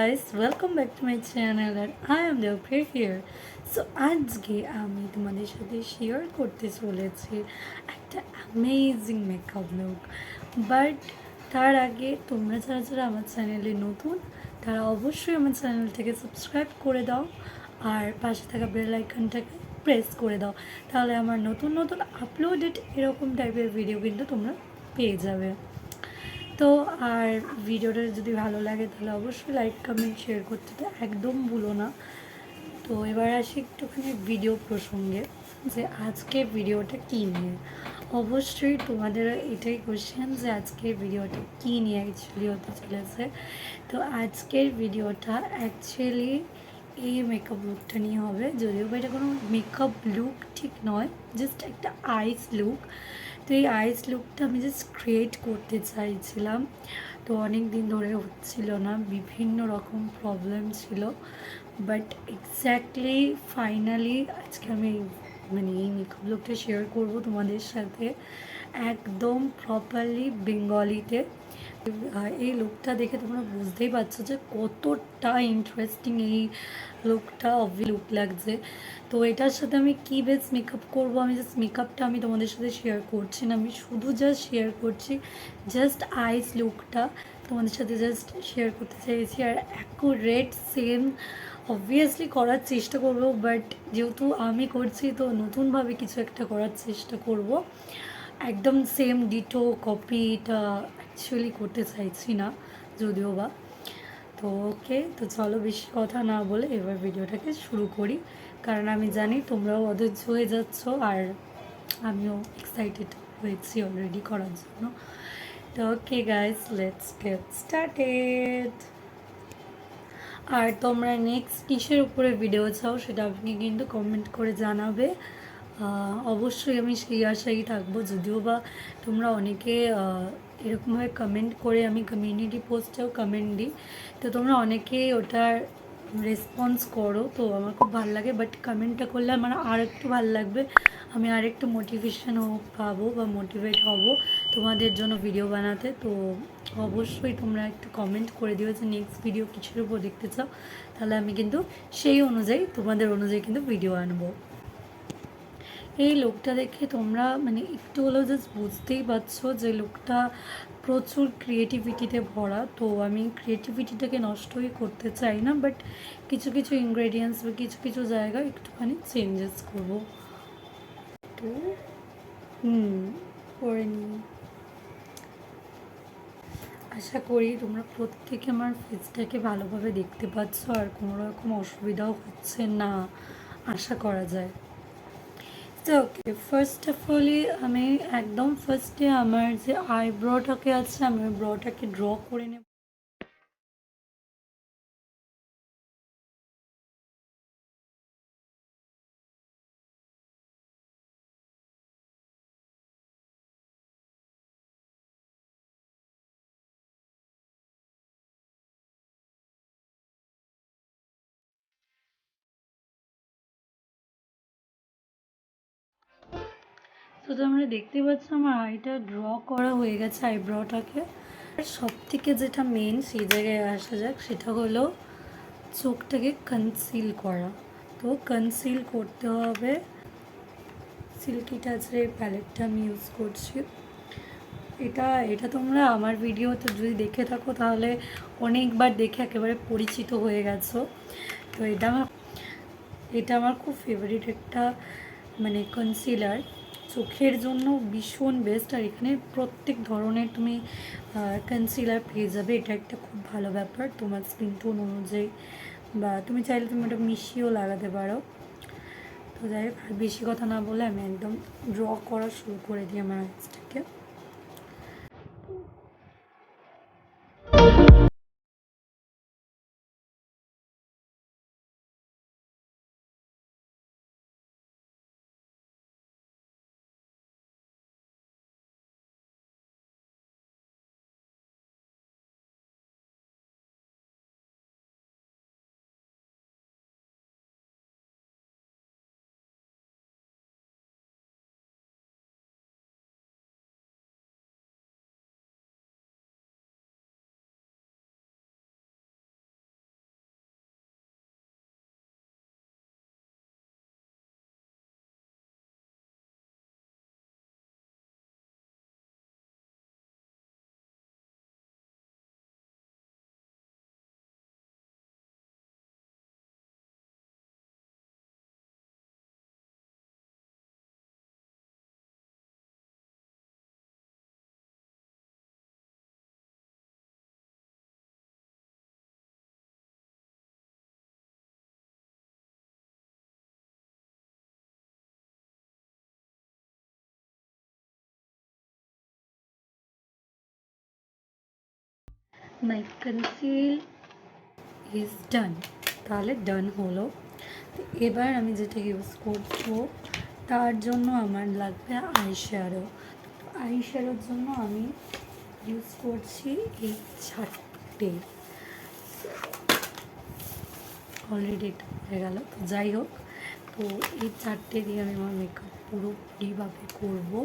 guys, welcome back to my channel and I am the here. So আজকে আমি তোমাদের সাথে শেয়ার করতে চলেছি একটা অ্যামেজিং মেকআপ লুক। বাট তার আগে তোমরা যারা যারা আমার চ্যানেলে নতুন তারা অবশ্যই আমার চ্যানেলটাকে সাবস্ক্রাইব করে দাও আর পাশে থাকা বেল আইকনটাকে প্রেস করে দাও, তাহলে আমার নতুন নতুন আপলোডেড এরকম টাইপের ভিডিও কিন্তু তোমরা পেয়ে যাবে। তো আর ভিডিওটা যদি ভালো লাগে তাহলে অবশ্যই লাইক কমেন্ট শেয়ার করতে তো একদম ভুলো না। তো এবার আসি একটুখানি ভিডিও প্রসঙ্গে, যে আজকের ভিডিওটা কী নিয়ে। অবশ্যই তোমাদের এটাই কোশ্চেন যে আজকের ভিডিওটা কী নিয়ে অ্যাকচুয়ালি হতে চলেছে। তো আজকের ভিডিওটা অ্যাকচুয়ালি এই মেকআপ লুকটা নিয়ে হবে, যদিও বা এটা কোনো মেকআপ লুক ঠিক নয়, জাস্ট একটা আইস লুক। তো এই আইস লুকটা আমি জাস্ট ক্রিয়েট করতে চাইছিলাম, তো অনেক দিন ধরে হচ্ছিল না, বিভিন্ন রকম প্রবলেম ছিল। বাট এক্স্যাক্টলি ফাইনালি আজকে আমি এই মেকআপ লুকটা শেয়ার করবো তোমাদের সাথে একদম প্রপারলি বেঙ্গলিতে। এই লুকটা দেখে তোমরা বুঝতেই পারছো যে কতটা ইন্টারেস্টিং এই লুকটা লুক লাগছে। তো এটার সাথে আমি কী বেস মেকআপ করবো, আমি জাস্ট মেকআপটা আমি তোমাদের সাথে শেয়ার করছি না, আমি শুধু জাস্ট শেয়ার করছি জাস্ট আইস লুকটা তোমাদের সাথে জাস্ট শেয়ার করতে চাইছি। আর অ্যাকুরেট সেম অবভিয়াসলি করার চেষ্টা করবো, বাট যেহেতু আমি করছি তো নতুনভাবে কিছু একটা করার চেষ্টা করব। একদম সেম ডিটো কপিটা অ্যাকচুয়ালি করতে চাইছি না যদিও বা। তো ওকে, তো চলো বেশি কথা না বলে এবার ভিডিওটাকে শুরু করি, কারণ আমি জানি তোমরাও অধৈর্য হয়ে যাচ্ছ আর আমিও এক্সাইটেড হয়েছি অলরেডি করার জন্য। তো okay guys, let's get started. আর তোমরা নেক্সট কিসের উপরে ভিডিও চাও সেটা আপনি কিন্তু কমেন্ট করে জানাবে। অবশ্যই আমি সেই আশাই থাকবো, যদিও বা তোমরা অনেকে এরকমভাবে কমেন্ট করে, আমি কমিউনিটি পোস্টেও কমেন্ট দিই, তো তোমরা অনেকেই ওটার রেসপন্স করো, তো আমার খুব ভালো লাগে। বাট কমেন্টটা করলে আমার আর একটু ভালো লাগবে, আমি আর একটু মোটিভেশন পাবো বা মোটিভেট হব তোমাদের জন্য ভিডিও বানাতে। তো অবশ্যই তোমরা একটু কমেন্ট করে দিও যে নেক্সট ভিডিও কিছুর উপর দেখতে চাও, তাহলে আমি কিন্তু সেই অনুযায়ী তোমাদের অনুযায়ী কিন্তু ভিডিও আনবো। এই লুকটা দেখে তোমরা একটু হলেও জাস্ট বুঝতেই পারছো যে লুকটা প্রচুর ক্রিয়েটিভিটিতে ভরা। তো আমি ক্রিয়েটিভিটিটাকে নষ্টই করতে চাই না, বাট কিছু কিছু ইনগ্রেডিয়েন্টস বা কিছু কিছু জায়গায় একটুখানি চেঞ্জেস করবো। তো করে নিই। আশা করি তোমরা প্রত্যেকে আমার ফেসটাকে ভালোভাবে দেখতে পাচ্ছ আর কোনো রকম অসুবিধাও হচ্ছে না, আশা করা যায়। তো ওকে, ফার্স্ট অফ অলই আমি একদম ফার্স্টে আমার যে আইব্রোটাকে আছে আমি ওই ব্রোটাকে ড্র করে নেব। তো তোমরা দেখতে পাচ্ছ আমার আইটা ড্র করা হয়ে গেছে আইব্রোটাকে। সব থেকে যেটা মেন সেই জায়গায় আসা যাক, সেটা হলো চোখটাকে কনসিল করা। তো কনসিল করতে হবে, সিল্কি টাচের প্যালেটটা আমি ইউজ করছি। এটা এটা তোমরা আমার ভিডিওতে যদি দেখে থাকো তাহলে অনেকবার দেখে একেবারে পরিচিত হয়ে গেছো। তো এটা আমার খুব ফেভারিট একটা কনসিলার, চোখের জন্য ভীষণ বেস্ট। আর এখানে প্রত্যেক ধরনের তুমি কনসিলার পেয়ে যাবে, এটা একটা খুব ভালো ব্যাপার তোমার স্কিন টোন অনুযায়ী, বা তুমি চাইলে তুমি ওটা মিশিয়েও লাগাতে পারো। তো যাই হোক, আর বেশি কথা না বলে আমি একদম ড্র করা শুরু করে দিই আমার আইসটাকে। মাই কনসিল ইজ ডান। তাহলে ডান হলো। তো এবার আমি যেটা ইউজ করবো তার জন্য আমার লাগবে আইশ্যাডো। আইশ্যাডোর জন্য আমি ইউজ করছি এই 4টে। অলরেডি এটা হয়ে গেল। তো যাই হোক, তো এই 4টে দিয়ে আমি আমার মেকআপ পুরোপুরিভাবে করবো।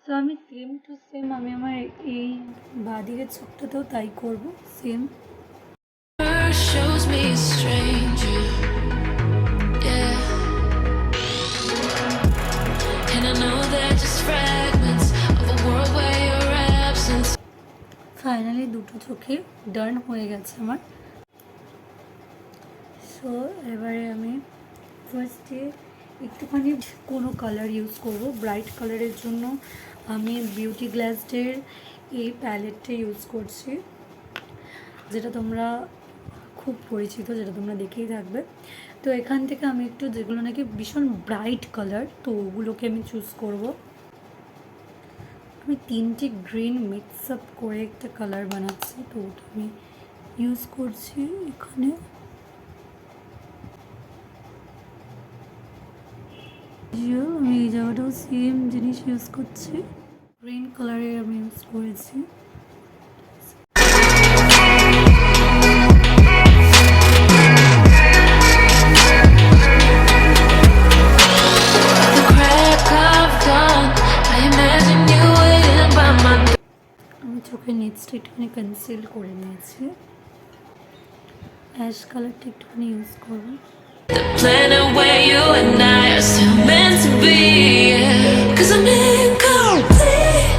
তো আমি সেম টু সেম আমি আমার এই বাঁদিকের চোখটাতেও তাই করব same. Shows me a stranger, yeah. And I know they're just fragments of a world where your absence. Finally দুটো চোখে ডান হয়ে গেছে আমার। সো এবারে আমি ফার্স্টে একটুখানি কোনো কালার ইউজ করব। ব্রাইট কালারের জন্য আমি বিউটি গ্লাসডের এই প্যালেটটা ইউজ করছি, যেটা তোমরা খুব পরিচিত, যেটা তোমরা দেখেই থাকবে। তো এখান থেকে আমি একটু যেগুলো নাকি ভীষণ ব্রাইট কালার, তো ওগুলোকে আমি চুজ করব। আমি 3টে গ্রিন মিক্স আপ করে একটা কালার বানাচ্ছি, তো ওটা আমি ইউজ করছি এখানে। আমি এই জায়গাটাও সেম জিনিস ইউজ করছি, গ্রিন কালারের আমি ইউজ করেছি। The crack of dawn, I imagine you waiting by my door. আমি চোখের নিচটা একটুখানি কনসিল করে নিয়েছি, অ্যাশ কালারটা একটুখানি ইউজ করবো। The planet where you and I are still meant to be, yeah. 'Cause I'm incomplete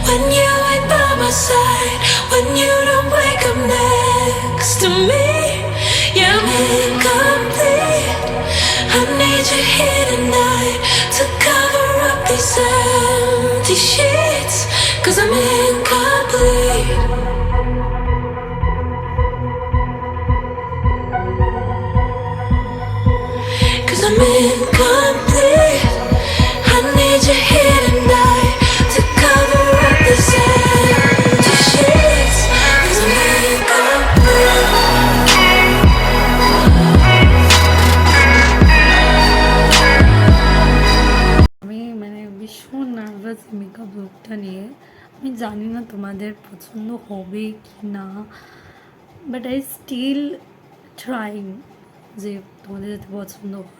when you ain't by my side, when you don't wake up next to me. Yeah, I'm incomplete. I need you here tonight to cover up these empty sheets. 'Cause I'm incomplete. 'Cause I'm incomplete. I need you here tonight to cover up these empty sheets. 'Cause I'm incomplete. আমি ভীষণ nervous makeup লুকটা নিয়ে। আমি জানি না তোমাদের পছন্দ হবে কি না, বাট আই স্টিল ট্রাইং যে তোমাদের যাতে পছন্দ হয়।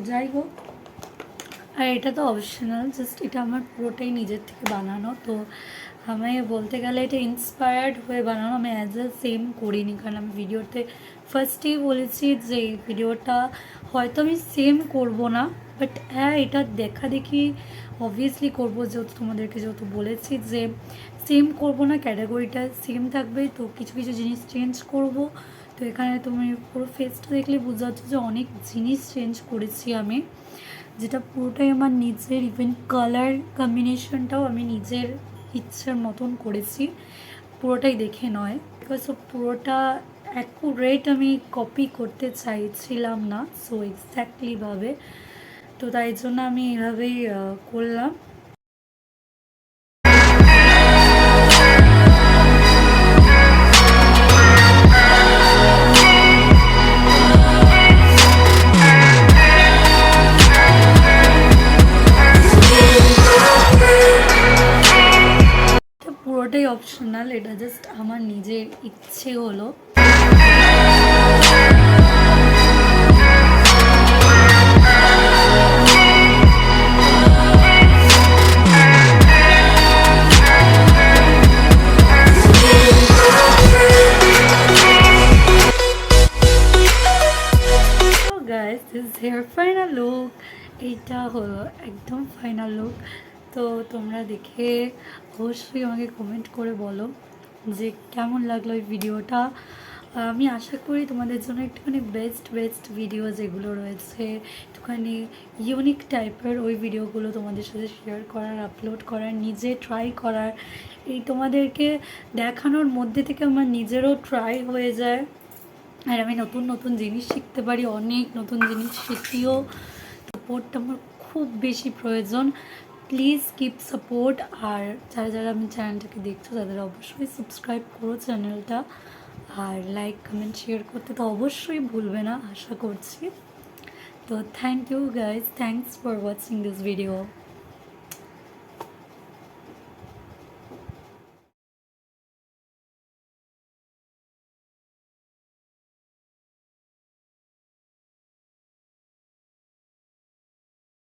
যাই হোক, আর এটা তো অপশনাল, জাস্ট এটা আমার পুরোটাই নিজের থেকে বানানো। তো আমি বলতে গেলে এটা ইন্সপায়ার্ড হয়ে বানানো, আমি অ্যাজ এ সেম করিনি, কারণ আমি ভিডিওতে ফার্স্টেই বলেছি যে ভিডিওটা হয়তো আমি সেম করব না, বাট হ্যাঁ এটা দেখা দেখি অবভিয়াসলি করবো, যেহেতু তোমাদেরকে যেহেতু বলেছি যে সেম করব না, ক্যাটাগরিটা সেম থাকবে, তো কিছু কিছু জিনিস চেঞ্জ করব। তো এখানে তুমি পুরো ফেসটা দেখলে বোঝা যাচ্ছে যে অনেক জিনিস চেঞ্জ করেছি আমি, যেটা পুরোটাই আমার নিজের, ইভেন কালার কম্বিনেশনটাও আমি নিজের ইচ্ছার মতন করেছি, পুরোটাই দেখে নয়, বিকজ পুরোটা অ্যাকুরেট আমি কপি করতে চাইছিলাম না, সো এক্স্যাক্টলিভাবে। তো তাই জন্য আমি এভাবেই করলাম। পুরোটাই অপশনাল, এটা জাস্ট আমার নিজের ইচ্ছে হলো। Guys, this hair final look, এইটা হলো একদম ফাইনাল লুক। তো তোমরা দেখে অবশ্যই আমাকে কমেন্ট করে বলো যে কেমন লাগলো এই ভিডিওটা। আমি আশা করি তোমাদের জন্য একটুখানি বেস্ট বেস্ট ভিডিও যেগুলো রয়েছে, একটুখানি ইউনিক টাইপের ওই ভিডিওগুলো তোমাদের সাথে শেয়ার করার, আপলোড করার, নিজে ট্রাই করার, এই তোমাদেরকে দেখানোর মধ্যে থেকে আমার নিজেরও ট্রাই হয়ে যায়, আর আমি নতুন নতুন জিনিস শিখতে পারি, অনেক নতুন জিনিস শিখিও। সাপোর্টটা আমার খুব বেশি প্রয়োজন, প্লিজ কিপ সাপোর্ট। আর যারা যারা আমি চ্যানেলটাকে দেখছো তাদের অবশ্যই সাবস্ক্রাইব করো চ্যানেলটা, আর লাইক কমেন্ট শেয়ার করতে তো অবশ্যই ভুলবে না, আশা করছি। তো thank you guys, thanks for watching this video.